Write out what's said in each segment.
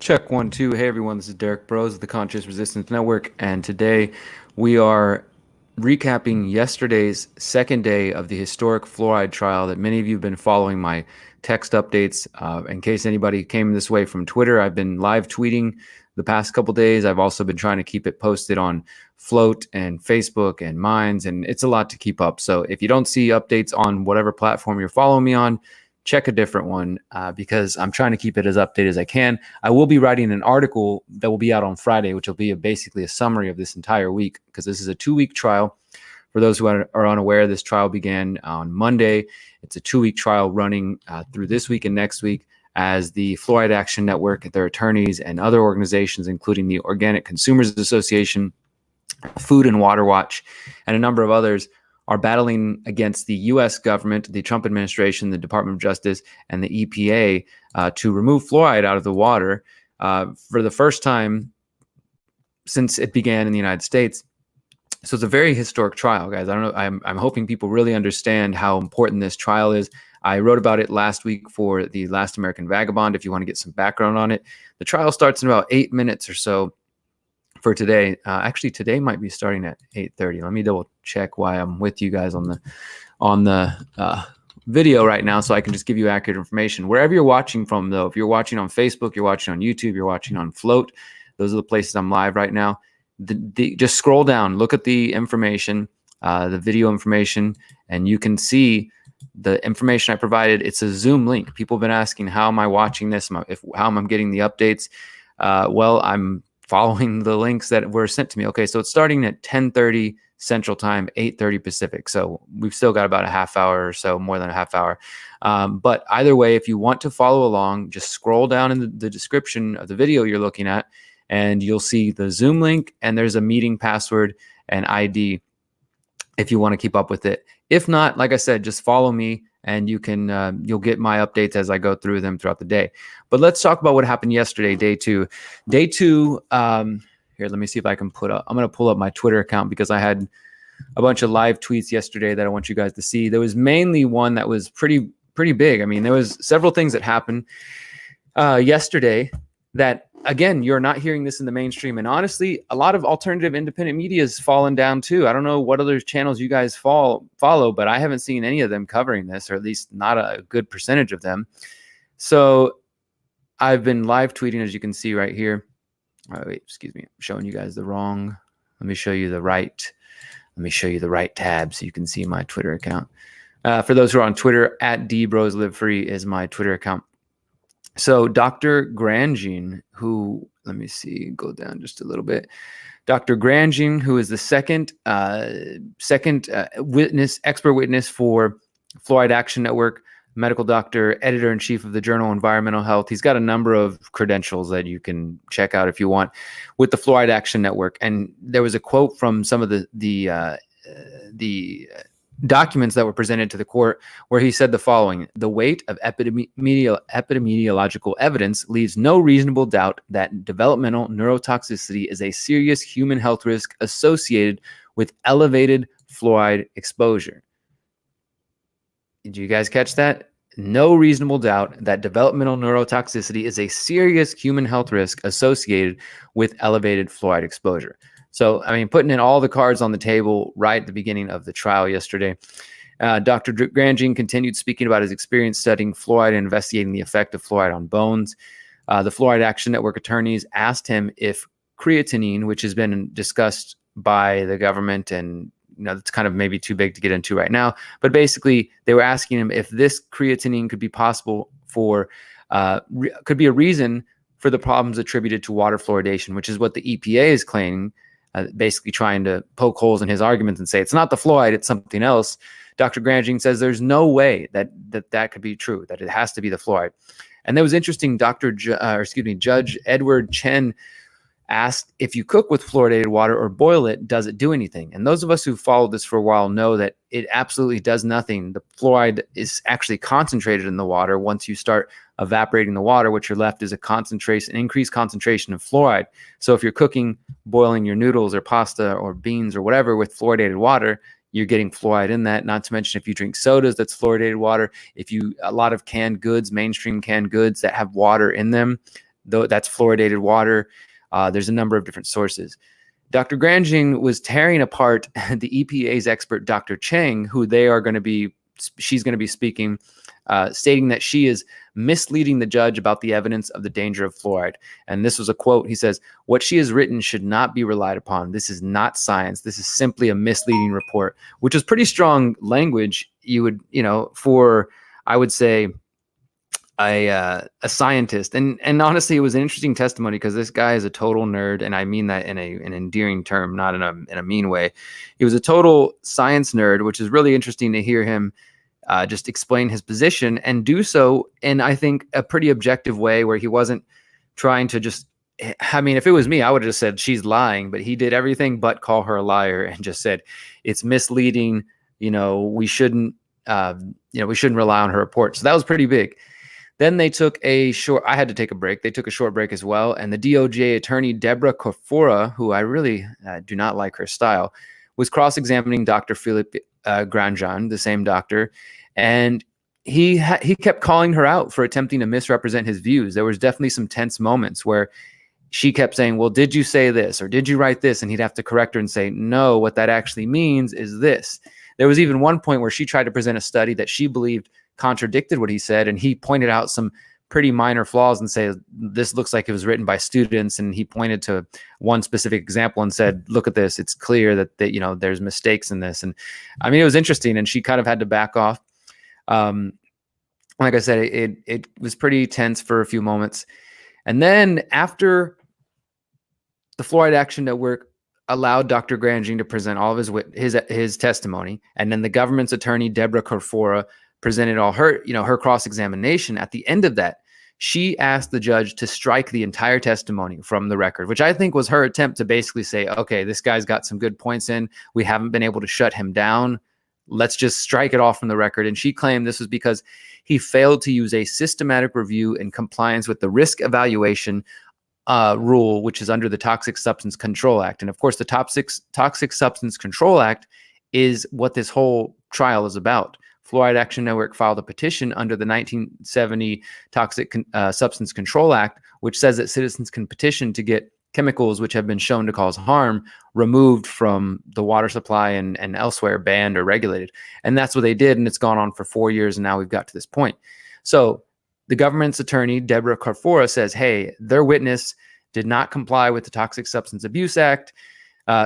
Check 1 2. Hey everyone, this is Derrick Broze of the Conscious Resistance Network, and today we are recapping yesterday's second day of the historic fluoride trial that many of you have been following my text updates. In case anybody came this way from Twitter, I've been live tweeting the past couple days. I've also been trying to keep it posted on Float and Facebook and Minds, and it's a lot to keep up. So if you don't see updates on whatever platform you're following me on, check a different one because I'm trying to keep it as updated as I can. I will be writing an article that will be out on Friday, which will be basically a summary of this entire week, because this is a 2-week trial. For those who are unaware, this trial began on Monday. It's a 2-week trial running through this week and next week as the Fluoride Action Network, their attorneys, and other organizations, including the Organic Consumers Association, Food and Water Watch, and a number of others, are battling against the U.S. government, the Trump administration, the Department of Justice, and the EPA to remove fluoride out of the water for the first time since it began in the United States. So it's a very historic trial, guys. I don't know. I'm hoping people really understand how important this trial is. I wrote about it last week for the Last American Vagabond. If you want to get some background on it, the trial starts in about 8 minutes or so. For today, actually today might be starting at 8:30. Let me double check why I'm with you guys on the video right now, so I can just give you accurate information. Wherever you're watching from, though, if you're watching on Facebook, you're watching on YouTube, you're watching on Float, those are the places I'm live right now. Just scroll down, look at the information, the video information, and you can see the information I provided. It's a Zoom link. People have been asking, how am I watching this? How am I getting the updates? Well, I'm following the links that were sent to me. Okay, so it's starting at 10:30 Central Time, 8:30 Pacific. So we've still got about a half hour or so, more than a half hour. But either way, if you want to follow along, just scroll down in the description of the video you're looking at, and you'll see the Zoom link, and there's a meeting password and ID if you want to keep up with it. If not, like I said, just follow me, and you can you'll get my updates as I go through them throughout the day. But let's talk about what happened yesterday, day two. Day two, here, let me see if I can I'm going to pull up my Twitter account, because I had a bunch of live tweets yesterday that I want you guys to see. There was mainly one that was pretty big. I mean, there was several things that happened yesterday that, again, you're not hearing this in the mainstream. And honestly, a lot of alternative independent media has fallen down too. I don't know what other channels you guys follow, but I haven't seen any of them covering this, or at least not a good percentage of them. So I've been live tweeting, as you can see right here. Oh, wait, excuse me. I'm showing you guys the wrong. Let me show you the right tab so you can see my Twitter account. For those who are on Twitter, at @DBrosLiveFree is my Twitter account. So Dr. Grandjean, who, let me see, go down just a little bit. Dr. Grandjean, who is the second expert witness for Fluoride Action Network, medical doctor, editor-in-chief of the journal Environmental Health. He's got a number of credentials that you can check out if you want with the Fluoride Action Network. And there was a quote from some of the documents that were presented to the court where he said the following: "The weight of epidemiological evidence leaves no reasonable doubt that developmental neurotoxicity is a serious human health risk associated with elevated fluoride exposure." Did you guys catch that? No reasonable doubt that developmental neurotoxicity is a serious human health risk associated with elevated fluoride exposure. So, I mean, putting in all the cards on the table right at the beginning of the trial yesterday. Dr. Grandjean continued speaking about his experience studying fluoride and investigating the effect of fluoride on bones. The Fluoride Action Network attorneys asked him if creatinine, which has been discussed by the government, and it's kind of maybe too big to get into right now, but basically they were asking him if this creatinine could be possible for, could be a reason for the problems attributed to water fluoridation, which is what the EPA is claiming, basically trying to poke holes in his arguments and say it's not the fluoride, it's something else. Dr. Grandjean says there's no way that could be true, that it has to be the fluoride. And that was interesting. Judge Edward Chen asked, if you cook with fluoridated water or boil it, does it do anything? And those of us who followed this for a while know that it absolutely does nothing. The fluoride is actually concentrated in the water. Once you start evaporating the water, what you're left is an increased concentration of fluoride. So if you're cooking, boiling your noodles or pasta or beans or whatever with fluoridated water, you're getting fluoride in that. Not to mention, if you drink sodas, that's fluoridated water. A lot of canned goods, mainstream canned goods that have water in them, though that's fluoridated water. There's a number of different sources. Dr. Grandjean was tearing apart the EPA's expert, Dr. Cheng, who she's going to be speaking, stating that she is misleading the judge about the evidence of the danger of fluoride. And this was a quote. He says, "What she has written should not be relied upon. This is not science. This is simply a misleading report," which is pretty strong language. For, I would say, a scientist. And honestly, it was an interesting testimony because this guy is a total nerd, and I mean that in an endearing term, not in a mean way. He was a total science nerd, which is really interesting to hear him just explain his position and do so in, I think, a pretty objective way, where he wasn't trying to just, I mean, if it was me, I would have just said she's lying, but he did everything but call her a liar and just said it's misleading. We shouldn't rely on her report. So that was pretty big. Then they took I had to take a break. They took a short break as well. And the DOJ attorney, Deborah Corfora, who I really do not like her style, was cross-examining Dr. Philippe Grandjean, the same doctor. And he kept calling her out for attempting to misrepresent his views. There was definitely some tense moments where she kept saying, well, did you say this? Or did you write this? And he'd have to correct her and say, no, what that actually means is this. There was even one point where she tried to present a study that she believed contradicted what he said, and he pointed out some pretty minor flaws and said, this looks like it was written by students. And he pointed to one specific example and said, look at this, it's clear that there's mistakes in this. And I mean, it was interesting, and she kind of had to back off. Like I said, it was pretty tense for a few moments. And then after the Fluoride Action Network allowed Dr. Grandjean to present all of his testimony, and then the government's attorney, Deborah Corfora, presented all her cross-examination. At the end of that, she asked the judge to strike the entire testimony from the record, which I think was her attempt to basically say, okay, this guy's got some good points in. We haven't been able to shut him down. Let's just strike it off from the record. And she claimed this was because he failed to use a systematic review in compliance with the risk evaluation rule, which is under the Toxic Substance Control Act. And of course, the Toxic Substance Control Act is what this whole trial is about. Fluoride Action Network filed a petition under the 1970 Toxic Substance Control Act, which says that citizens can petition to get chemicals which have been shown to cause harm removed from the water supply and elsewhere, banned or regulated. And that's what they did, and it's gone on for 4 years, and now we've got to this point. So the government's attorney, Deborah Corfora, says, hey, their witness did not comply with the Toxic Substance Abuse Act,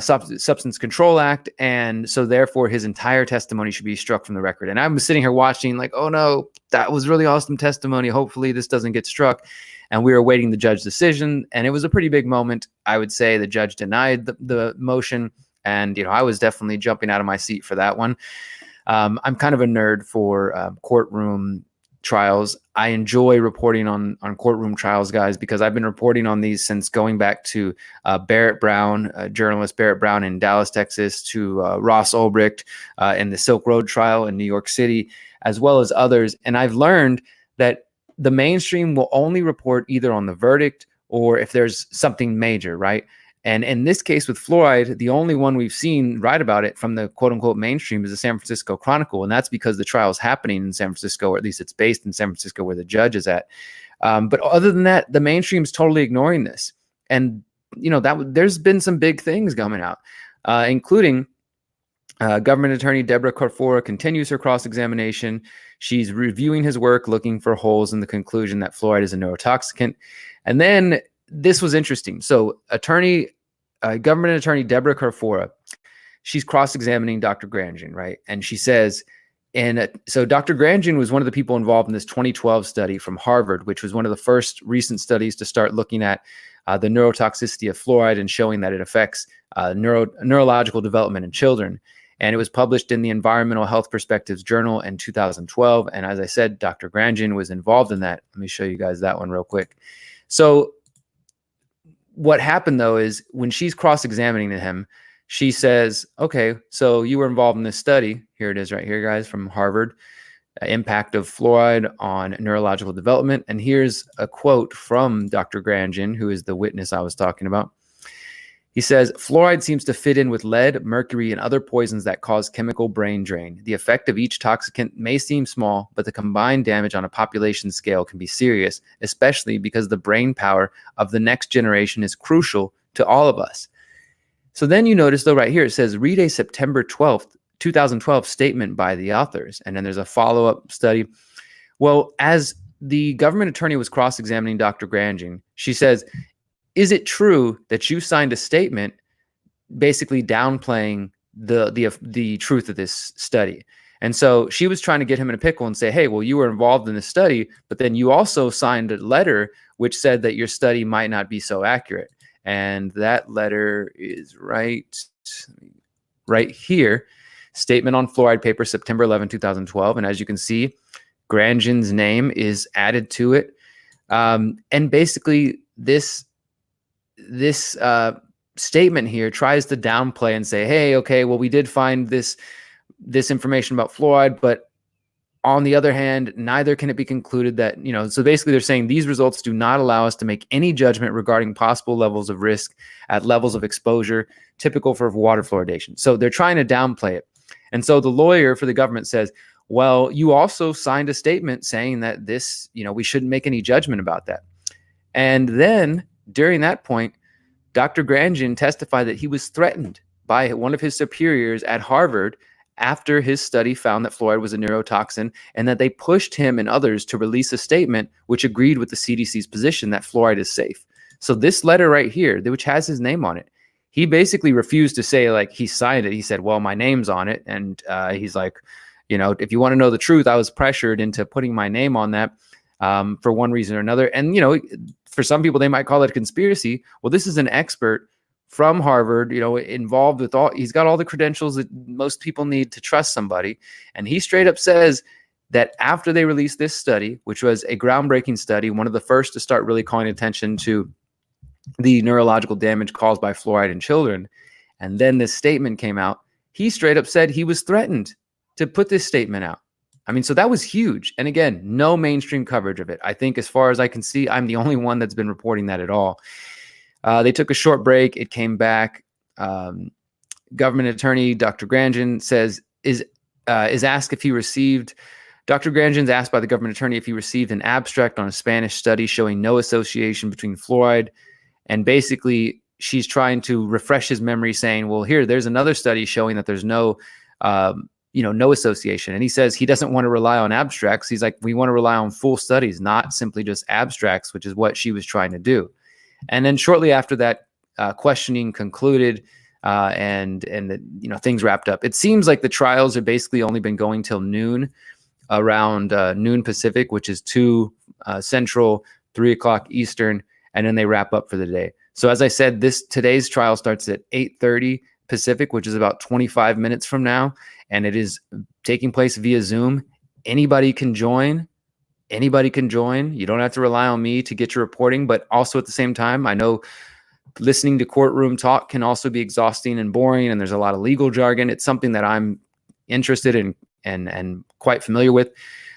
Substance Control Act, and so therefore his entire testimony should be struck from the record. And I was sitting here watching like, oh no, that was really awesome testimony. Hopefully this doesn't get struck. And we were awaiting the judge's decision, and it was a pretty big moment. I would say the judge denied the motion, and I was definitely jumping out of my seat for that one. I'm kind of a nerd for courtroom trials. I enjoy reporting on courtroom trials, guys, because I've been reporting on these since going back to Barrett Brown, journalist Barrett Brown in Dallas, Texas, to Ross Ulbricht in the Silk Road trial in New York City, as well as others. And I've learned that the mainstream will only report either on the verdict or if there's something major, right? And in this case with fluoride, the only one we've seen write about it from the quote unquote mainstream is the San Francisco Chronicle. And that's because the trial is happening in San Francisco, or at least it's based in San Francisco where the judge is at. But other than that, the mainstream's totally ignoring this. And, there's been some big things coming out, including government attorney Deborah Corfora continues her cross-examination. She's reviewing his work, looking for holes in the conclusion that fluoride is a neurotoxicant. And then this was interesting. So government attorney Deborah Corfora, she's cross-examining Dr. Grandjean, right? And she says, so Dr. Grandjean was one of the people involved in this 2012 study from Harvard, which was one of the first recent studies to start looking at the neurotoxicity of fluoride and showing that it affects neurological development in children. And it was published in the Environmental Health Perspectives Journal in 2012. And as I said, Dr. Grandjean was involved in that. Let me show you guys that one real quick. So what happened, though, is when she's cross-examining him, she says, okay, so you were involved in this study. Here it is right here, guys, from Harvard, impact of fluoride on neurological development. And here's a quote from Dr. Grandjean, who is the witness I was talking about. He says, fluoride seems to fit in with lead, mercury, and other poisons that cause chemical brain drain. The effect of each toxicant may seem small, but the combined damage on a population scale can be serious, especially because the brain power of the next generation is crucial to all of us. So then you notice, though, right here, it says, read a September 12th, 2012 statement by the authors. And then there's a follow-up study. Well, as the government attorney was cross-examining Dr. Grandjean, she says, is it true that you signed a statement basically downplaying the truth of this study? And so she was trying to get him in a pickle and say, hey, well, you were involved in this study, but then you also signed a letter which said that your study might not be so accurate. And that letter is right here. Statement on fluoride paper, September 11, 2012. And as you can see, Grandjean's name is added to it. And basically this statement here tries to downplay and say, hey, okay, well, we did find this information about fluoride, but on the other hand, neither can it be concluded that, so basically they're saying these results do not allow us to make any judgment regarding possible levels of risk at levels of exposure typical for water fluoridation. So they're trying to downplay it. And so the lawyer for the government says, well, you also signed a statement saying that this, we shouldn't make any judgment about that. And then during that point, Dr. Grandjean testified that he was threatened by one of his superiors at Harvard after his study found that fluoride was a neurotoxin, and that they pushed him and others to release a statement which agreed with the CDC's position that fluoride is safe. So this letter right here, which has his name on it, he basically refused to say like he signed it. He said, well, my name's on it. And he's like, if you want to know the truth, I was pressured into putting my name on that for one reason or another. And, for some people, they might call it a conspiracy. Well, this is an expert from Harvard, involved with he's got all the credentials that most people need to trust somebody. And he straight up says that after they released this study, which was a groundbreaking study, one of the first to start really calling attention to the neurological damage caused by fluoride in children, and then this statement came out, he straight up said he was threatened to put this statement out. I mean, so that was huge. And again, no mainstream coverage of it. I think as far as I can see, I'm the only one that's been reporting that at all. They took a short break. It came back. Government attorney Dr. Grandjean says is asked if he received. Dr. Grandjean's asked by the government attorney if he received an abstract on a Spanish study showing no association between fluoride, and basically she's trying to refresh his memory, saying, "Well, there's another study showing that there's no association." And he says he doesn't want to rely on abstracts. He's like, we want to rely on full studies, not simply just abstracts, which is what she was trying to do. And then shortly after that, questioning concluded, and things wrapped up. It seems like the trials have basically only been going till noon, around noon Pacific, which is 2 Central, 3 o'clock Eastern, and then they wrap up for the day. So as I said, today's trial starts at 8:30 Pacific, which is about 25 minutes from now, and it is taking place via Zoom. Anybody can join. You don't have to rely on me to get your reporting, but also at the same time, I know listening to courtroom talk can also be exhausting and boring, and there's a lot of legal jargon. It's something that I'm interested in and quite familiar with.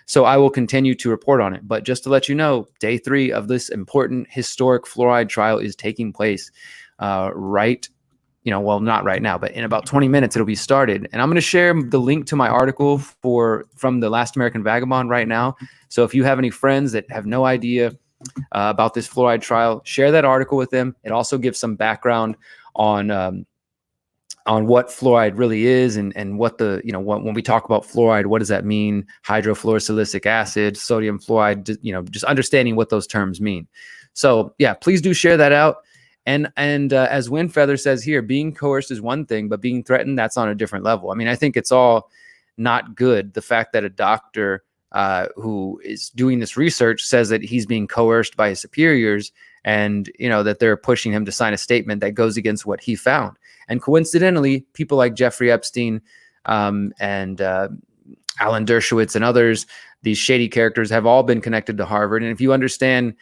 So I will continue to report on it. But just to let you know, day 3 of this important historic fluoride trial is taking place not right now, but in about 20 minutes, it'll be started. And I'm going to share the link to my article from the Last American Vagabond right now. So if you have any friends that have no idea about this fluoride trial, share that article with them. It also gives some background on what fluoride really is, and what when we talk about fluoride, what does that mean? Hydrofluorosilicic acid, sodium fluoride, just understanding what those terms mean. So yeah, please do share that out. And as Windfeather says here, being coerced is one thing, but being threatened, that's on a different level. I mean, I think it's all not good. The fact that a doctor who is doing this research says that he's being coerced by his superiors, and that they're pushing him to sign a statement that goes against what he found. And coincidentally, people like Jeffrey Epstein and Alan Dershowitz and others, these shady characters, have all been connected to Harvard. And if you understand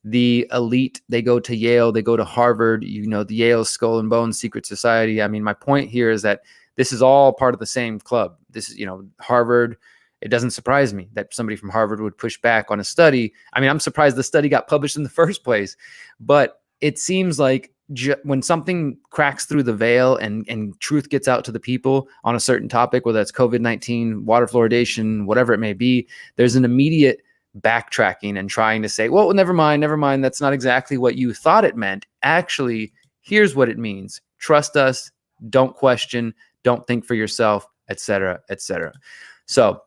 the elite, they go to Yale, they go to Harvard, the Yale Skull and Bones secret society. I mean, my point here is that this is all part of the same club. This is, Harvard. It doesn't surprise me that somebody from Harvard would push back on a study. I mean, I'm surprised the study got published in the first place, but it seems like when something cracks through the veil and truth gets out to the people on a certain topic, whether that's COVID-19, water fluoridation, whatever it may be, there's an immediate backtracking and trying to say, well, never mind. That's not exactly what you thought it meant. Actually, here's what it means. Trust us. Don't question. Don't think for yourself, etc., etc. So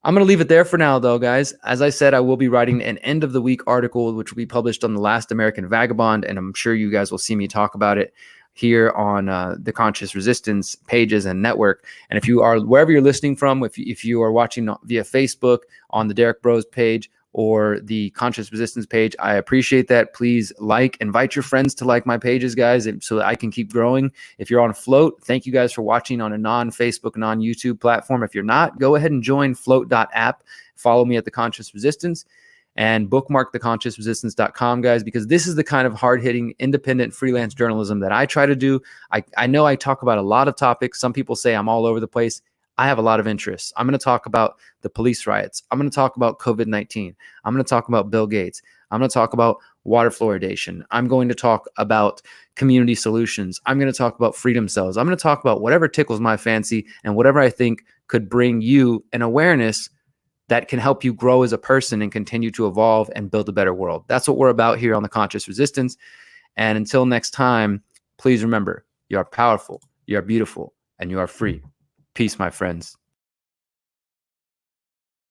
I'm going to leave it there for now, though, guys. As I said, I will be writing an end of the week article, which will be published on The Last American Vagabond, and I'm sure you guys will see me talk about it here on the Conscious Resistance pages and network. And if you are, wherever you're listening from, if you are watching via Facebook on the Derrick Broze page or the Conscious Resistance page, I appreciate that. Please invite your friends to like my pages, guys, so that I can keep growing. If you're on Float, thank you guys for watching on a non-Facebook, non-YouTube platform. If you're not, go ahead and join float.app. Follow me at The Conscious Resistance and bookmark theconsciousresistance.com, guys, because this is the kind of hard-hitting, independent freelance journalism that I try to do. I know I talk about a lot of topics. Some people say I'm all over the place. I have a lot of interests. I'm going to talk about the police riots. I'm going to talk about COVID-19. I'm going to talk about Bill Gates. I'm going to talk about water fluoridation. I'm going to talk about community solutions. I'm going to talk about freedom cells. I'm going to talk about whatever tickles my fancy and whatever I think could bring you an awareness that can help you grow as a person and continue to evolve and build a better world. That's what we're about here on The Conscious Resistance. And until next time, please remember, you are powerful, you are beautiful, and you are free. Peace, my friends.